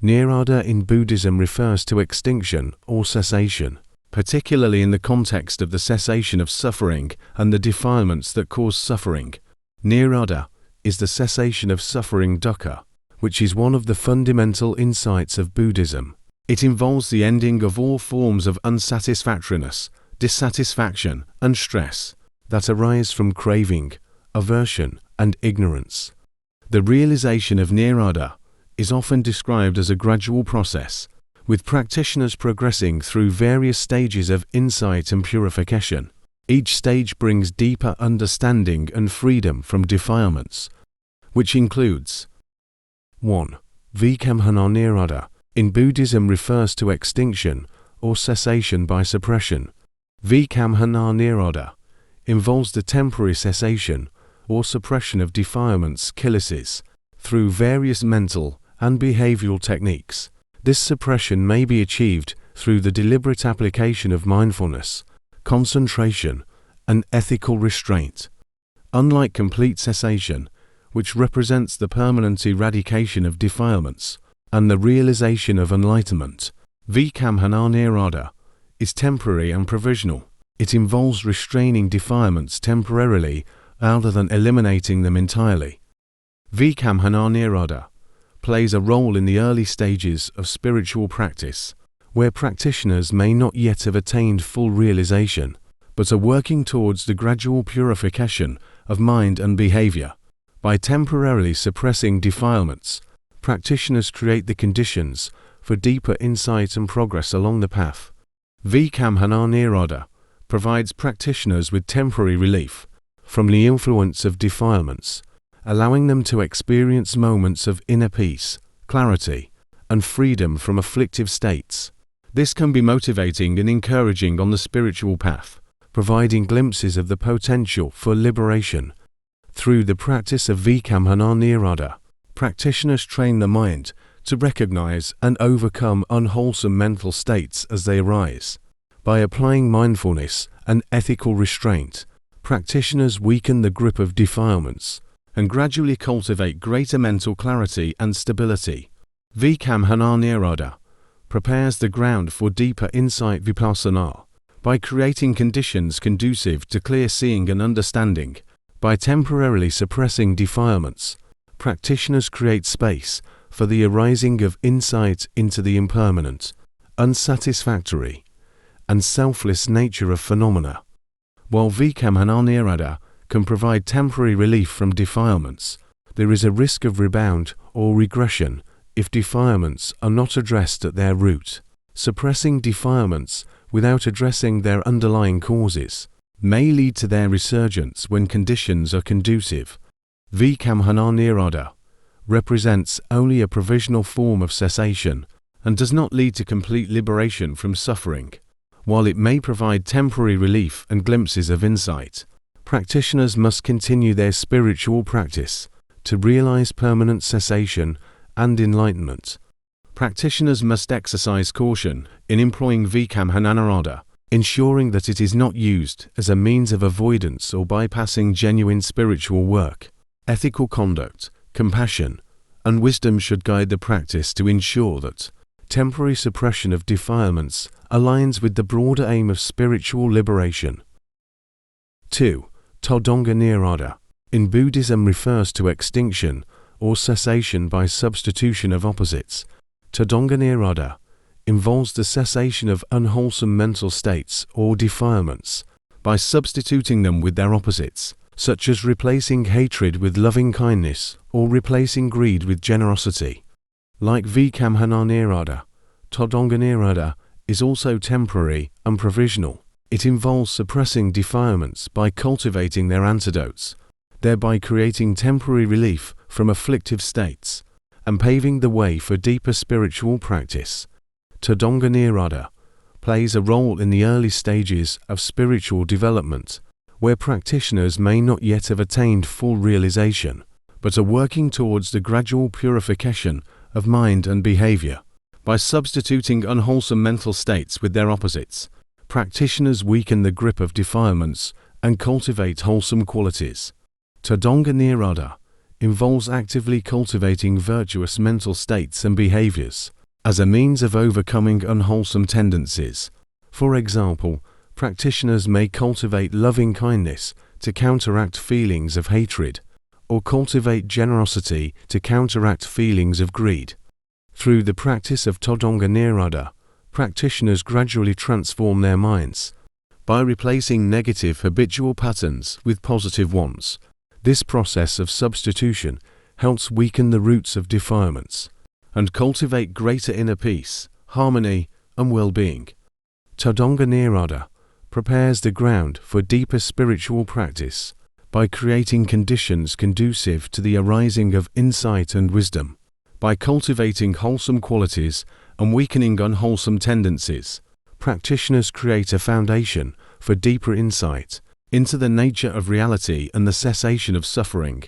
Nirvana in Buddhism refers to extinction or cessation, particularly in the context of the cessation of suffering and the defilements that cause suffering. Nirvana is the cessation of suffering dukkha, which is one of the fundamental insights of Buddhism. It involves the ending of all forms of unsatisfactoriness, dissatisfaction, and stress that arise from craving, aversion, and ignorance. The realization of nirvana is often described as a gradual process, with practitioners progressing through various stages of insight and purification. Each stage brings deeper understanding and freedom from defilements, which includes 1. Vikamhana nirvana in Buddhism refers to extinction or cessation by suppression. Vikamhana nirvana involves the temporary cessation or suppression of defilements, kilesas, through various mental and behavioral techniques. This suppression may be achieved through the deliberate application of mindfulness, concentration, and ethical restraint. Unlike complete cessation, which represents the permanent eradication of defilements and the realization of enlightenment, Vikamhana nirvana is temporary and provisional. It involves restraining defilements temporarily rather than eliminating them entirely. Vikamhana nirvana plays a role in the early stages of spiritual practice, where practitioners may not yet have attained full realization, but are working towards the gradual purification of mind and behavior. By temporarily suppressing defilements, practitioners create the conditions for deeper insight and progress along the path. Vikamhana nirvana provides practitioners with temporary relief from the influence of defilements, allowing them to experience moments of inner peace, clarity, and freedom from afflictive states. This can be motivating and encouraging on the spiritual path, providing glimpses of the potential for liberation. Through the practice of Vikamhana nirvana, practitioners train the mind to recognize and overcome unwholesome mental states as they arise. By applying mindfulness and ethical restraint, practitioners weaken the grip of defilements and gradually cultivate greater mental clarity and stability. Vikamhana nirvana prepares the ground for deeper insight vipassana by creating conditions conducive to clear seeing and understanding. By temporarily suppressing defilements, practitioners create space for the arising of insight into the impermanent, unsatisfactory, and selfless nature of phenomena. While Vikamhana nirvana can provide temporary relief from defilements, there is a risk of rebound or regression if defilements are not addressed at their root. Suppressing defilements without addressing their underlying causes may lead to their resurgence when conditions are conducive. Vikamhana nirvana represents only a provisional form of cessation and does not lead to complete liberation from suffering. While it may provide temporary relief and glimpses of insight, practitioners must continue their spiritual practice to realize permanent cessation and enlightenment. Practitioners must exercise caution in employing Vikamhana nirvana, ensuring that it is not used as a means of avoidance or bypassing genuine spiritual work. Ethical conduct, compassion, and wisdom should guide the practice to ensure that temporary suppression of defilements aligns with the broader aim of spiritual liberation. 2. Tadanga nirvana in Buddhism refers to extinction or cessation by substitution of opposites. Tadanga nirvana involves the cessation of unwholesome mental states or defilements by substituting them with their opposites, such as replacing hatred with loving kindness or replacing greed with generosity. Like Vikamhana nirvana, Tadanga nirvana is also temporary and provisional. It involves suppressing defilements by cultivating their antidotes, thereby creating temporary relief from afflictive states and paving the way for deeper spiritual practice. Tadanga nirvana plays a role in the early stages of spiritual development, where practitioners may not yet have attained full realization, but are working towards the gradual purification of mind and behavior. By substituting unwholesome mental states with their opposites, practitioners weaken the grip of defilements and cultivate wholesome qualities. Tadanga nirvana involves actively cultivating virtuous mental states and behaviors as a means of overcoming unwholesome tendencies. For example, practitioners may cultivate loving kindness to counteract feelings of hatred, or cultivate generosity to counteract feelings of greed. Through the practice of Tadanga Nirada, practitioners gradually transform their minds by replacing negative habitual patterns with positive ones. This process of substitution helps weaken the roots of defilements and cultivate greater inner peace, harmony, and well-being. Tadanga Nirada prepares the ground for deeper spiritual practice by creating conditions conducive to the arising of insight and wisdom. By cultivating wholesome qualities and weakening unwholesome tendencies, practitioners create a foundation for deeper insight into the nature of reality and the cessation of suffering.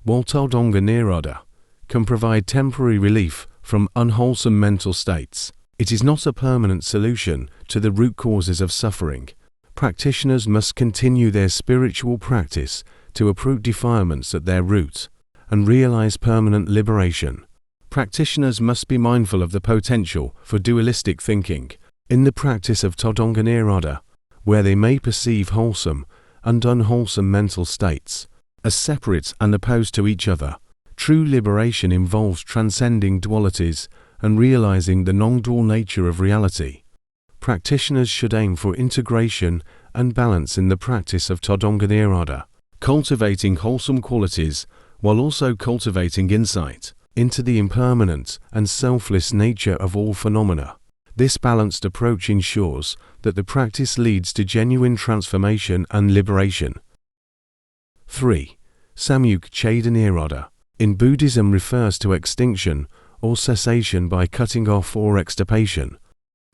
While Tadanga Nirada can provide temporary relief from unwholesome mental states, it is not a permanent solution to the root causes of suffering. Practitioners must continue their spiritual practice to uproot defilements at their root and realize permanent liberation. Practitioners must be mindful of the potential for dualistic thinking in the practice of Tadanga Nirada, where they may perceive wholesome and unwholesome mental states as separate and opposed to each other. True liberation involves transcending dualities and realizing the non-dual nature of reality. Practitioners should aim for integration and balance in the practice of Tadanga Nirada, cultivating wholesome qualities while also cultivating insight into the impermanent and selfless nature of all phenomena. This balanced approach ensures that the practice leads to genuine transformation and liberation. 3. Samyuk Cheda Nirada in Buddhism refers to extinction or cessation by cutting off or extirpation.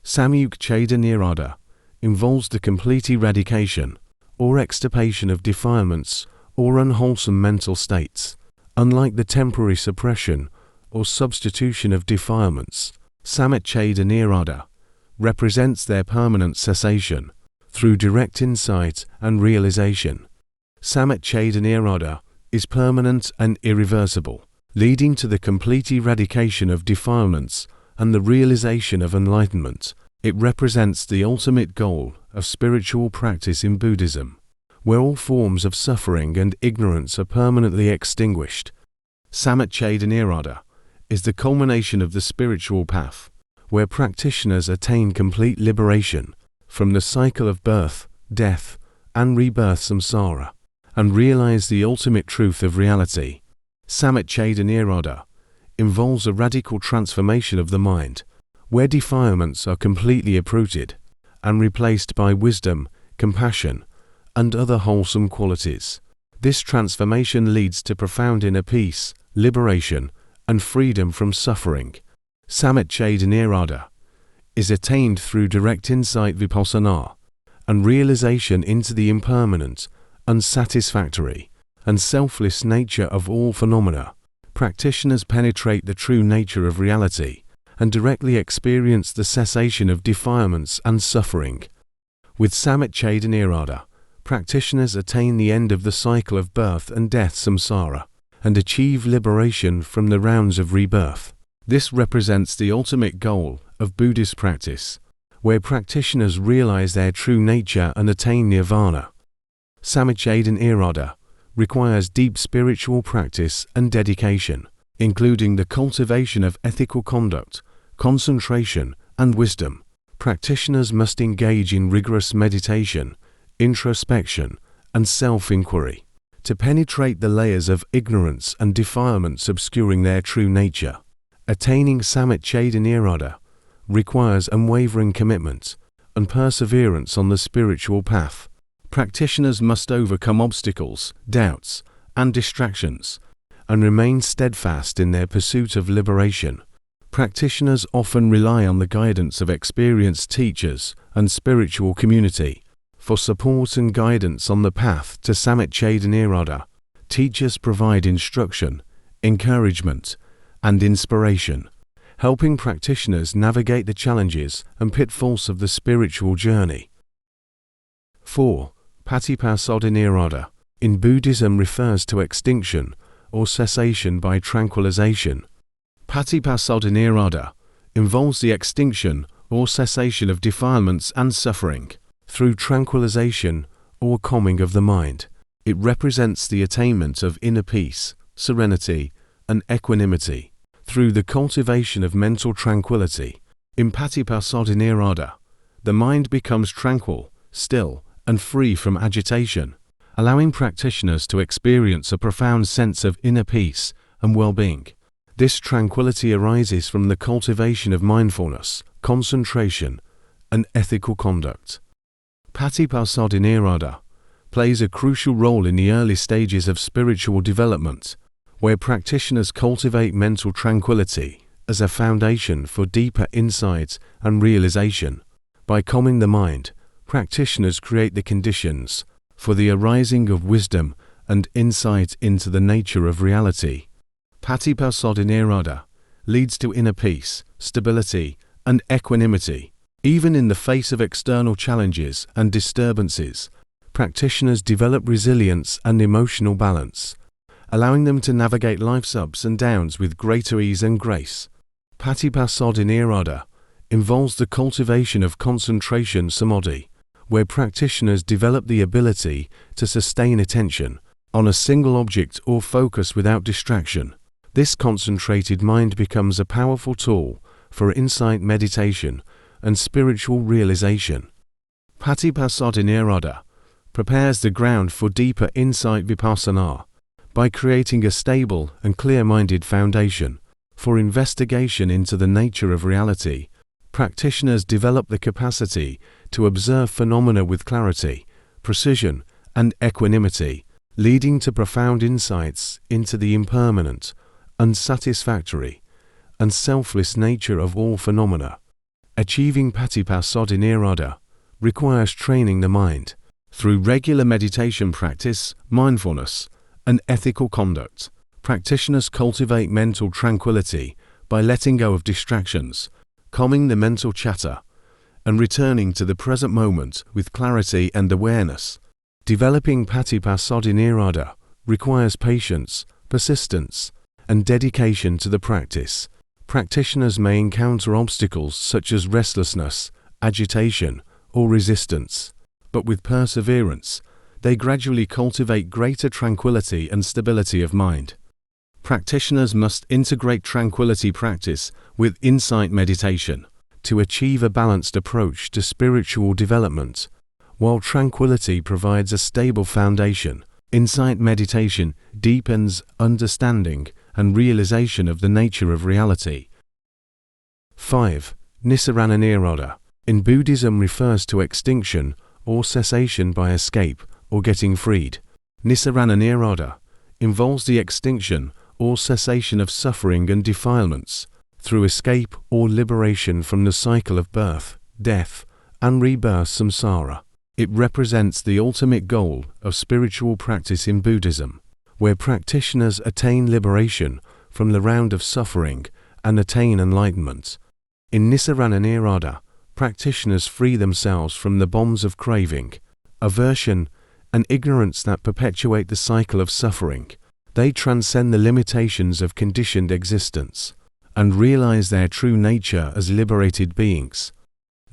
Samyuk Cheda Nirada involves the complete eradication or extirpation of defilements or unwholesome mental states. Unlike the temporary suppression or substitution of defilements, Samyuk Cheda Nirada represents their permanent cessation through direct insight and realization. Samyuk Cheda Nirada is permanent and irreversible, leading to the complete eradication of defilements and the realization of enlightenment. It represents the ultimate goal of spiritual practice in Buddhism, where all forms of suffering and ignorance are permanently extinguished. Samyuk Cheda Nirada is the culmination of the spiritual path, where practitioners attain complete liberation from the cycle of birth, death, and rebirth samsara, and realize the ultimate truth of reality. Samyuk Cheda Nirada involves a radical transformation of the mind, where defilements are completely uprooted and replaced by wisdom, compassion, and other wholesome qualities. This transformation leads to profound inner peace, liberation, and freedom from suffering. Samyuk Cheda Nirada is attained through direct insight vipassana and realization into the impermanent, unsatisfactory, and selfless nature of all phenomena. Practitioners penetrate the true nature of reality and directly experience the cessation of defilements and suffering. With Samyuk Cheda Nirada, practitioners attain the end of the cycle of birth and death samsara and achieve liberation from the rounds of rebirth. This represents the ultimate goal of Buddhist practice, where practitioners realize their true nature and attain nirvana. Samyuk Cheda Nirada requires deep spiritual practice and dedication, including the cultivation of ethical conduct, concentration, and wisdom. Practitioners must engage in rigorous meditation, introspection, and self-inquiry to penetrate the layers of ignorance and defilements obscuring their true nature. Attaining Samyuk Cheda Nirada requires unwavering commitment and perseverance on the spiritual path. Practitioners must overcome obstacles, doubts, and distractions, and remain steadfast in their pursuit of liberation. Practitioners often rely on the guidance of experienced teachers and spiritual community for support and guidance on the path to Samyuk Cheda Nirada. Teachers provide instruction, encouragement, and inspiration, helping practitioners navigate the challenges and pitfalls of the spiritual journey. 4. Patipassada Nirada in Buddhism refers to extinction or cessation by tranquilization. Patipassodinirada involves the extinction or cessation of defilements and suffering through tranquilization or calming of the mind. It represents the attainment of inner peace, serenity, and equanimity through the cultivation of mental tranquility. In Patipassodinirada, the mind becomes tranquil, still, and free from agitation, allowing practitioners to experience a profound sense of inner peace and well-being. This tranquility arises from the cultivation of mindfulness, concentration, and ethical conduct. Patipassodinirada plays a crucial role in the early stages of spiritual development, where practitioners cultivate mental tranquility as a foundation for deeper insight and realization. By calming the mind, practitioners create the conditions for the arising of wisdom and insight into the nature of reality. Patipassodinirada leads to inner peace, stability, and equanimity. Even in the face of external challenges and disturbances, practitioners develop resilience and emotional balance, allowing them to navigate life's ups and downs with greater ease and grace. Patipassodinirada involves the cultivation of concentration samadhi, where practitioners develop the ability to sustain attention on a single object or focus without distraction. This concentrated mind becomes a powerful tool for insight meditation and spiritual realization. Patipassodinirada prepares the ground for deeper insight vipassana by creating a stable and clear-minded foundation for investigation into the nature of reality. Practitioners develop the capacity to observe phenomena with clarity, precision, and equanimity, leading to profound insights into the impermanent, unsatisfactory, and selfless nature of all phenomena. Achieving Patipassodinirada requires training the mind through regular meditation practice, mindfulness, and ethical conduct. Practitioners cultivate mental tranquility by letting go of distractions, calming the mental chatter, and returning to the present moment with clarity and awareness. Developing Patipassodinirada requires patience, persistence, and dedication to the practice. Practitioners may encounter obstacles such as restlessness, agitation, or resistance, but with perseverance, they gradually cultivate greater tranquility and stability of mind. Practitioners must integrate tranquility practice with insight meditation to achieve a balanced approach to spiritual development. While tranquility provides a stable foundation, insight meditation deepens understanding and realization of the nature of reality. 5. Nissarana. In Buddhism refers to extinction or cessation by escape or getting freed. Nissarana involves the extinction or cessation of suffering and defilements through escape or liberation from the cycle of birth, death, and rebirth samsara. It represents the ultimate goal of spiritual practice in Buddhism, where practitioners attain liberation from the round of suffering and attain enlightenment. In Nissarana, practitioners free themselves from the bonds of craving, aversion, and ignorance that perpetuate the cycle of suffering. They transcend the limitations of conditioned existence and realize their true nature as liberated beings.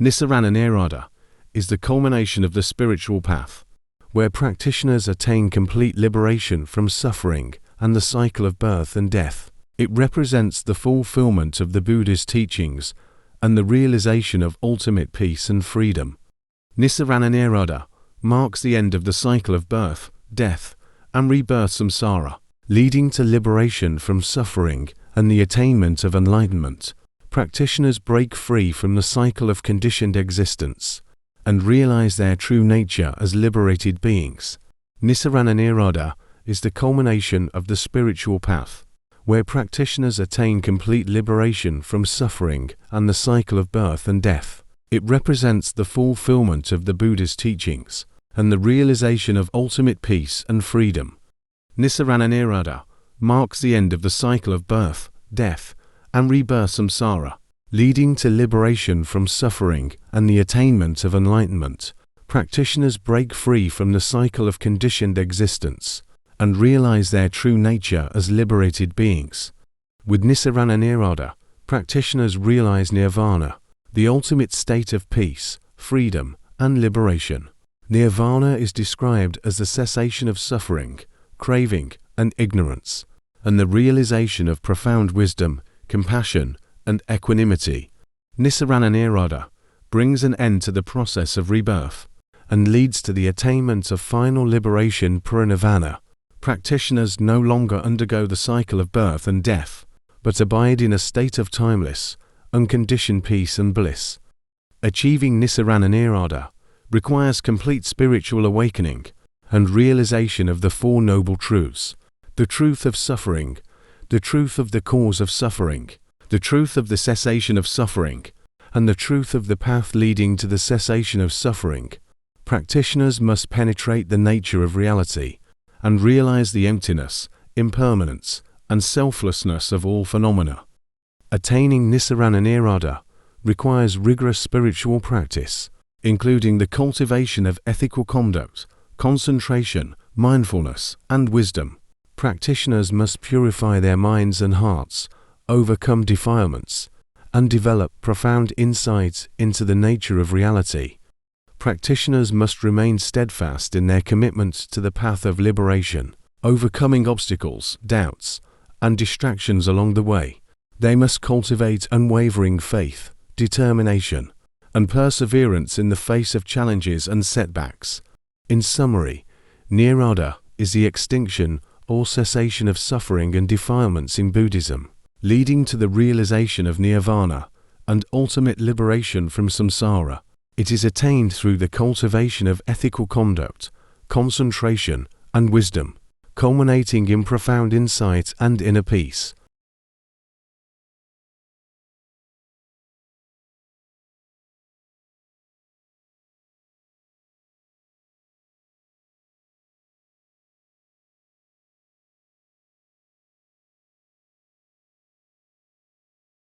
Nissarana is the culmination of the spiritual path, where practitioners attain complete liberation from suffering and the cycle of birth and death. It represents the fulfillment of the Buddha's teachings and the realization of ultimate peace and freedom. Nissarana marks the end of the cycle of birth, death, and rebirth samsara, leading to liberation from suffering and the attainment of enlightenment. Practitioners break free from the cycle of conditioned existence and realize their true nature as liberated beings. Nissarana is the culmination of the spiritual path, where practitioners attain complete liberation from suffering and the cycle of birth and death. It represents the fulfillment of the Buddha's teachings and the realization of ultimate peace and freedom. Nissarana marks the end of the cycle of birth, death, and rebirth samsara, leading to liberation from suffering and the attainment of enlightenment. Practitioners break free from the cycle of conditioned existence and realize their true nature as liberated beings. With Nisarana Nirada, practitioners realize nirvana, the ultimate state of peace, freedom, and liberation. Nirvana is described as the cessation of suffering, craving, and ignorance, and the realization of profound wisdom, compassion, and equanimity. Nisarana Nirada brings an end to the process of rebirth and leads to the attainment of final liberation parinirvana. Practitioners no longer undergo the cycle of birth and death, but abide in a state of timeless, unconditioned peace and bliss. Achieving Nisarana Nirada requires complete spiritual awakening and realization of the Four Noble Truths: the truth of suffering, the truth of the cause of suffering, the truth of the cessation of suffering, and the truth of the path leading to the cessation of suffering. Practitioners must penetrate the nature of reality and realize the emptiness, impermanence, and selflessness of all phenomena. Attaining Nisarana Nirada requires rigorous spiritual practice, including the cultivation of ethical conduct, concentration, mindfulness, and wisdom. Practitioners must purify their minds and hearts, overcome defilements, and develop profound insight into the nature of reality. Practitioners must remain steadfast in their commitment to the path of liberation, overcoming obstacles, doubts, and distractions along the way. They must cultivate unwavering faith, determination, and perseverance in the face of challenges and setbacks. In summary, Nirada is the extinction or cessation of suffering and defilements in Buddhism, leading to the realization of nirvana and ultimate liberation from samsara. It is attained through the cultivation of ethical conduct, concentration, and wisdom, culminating in profound insight and inner peace.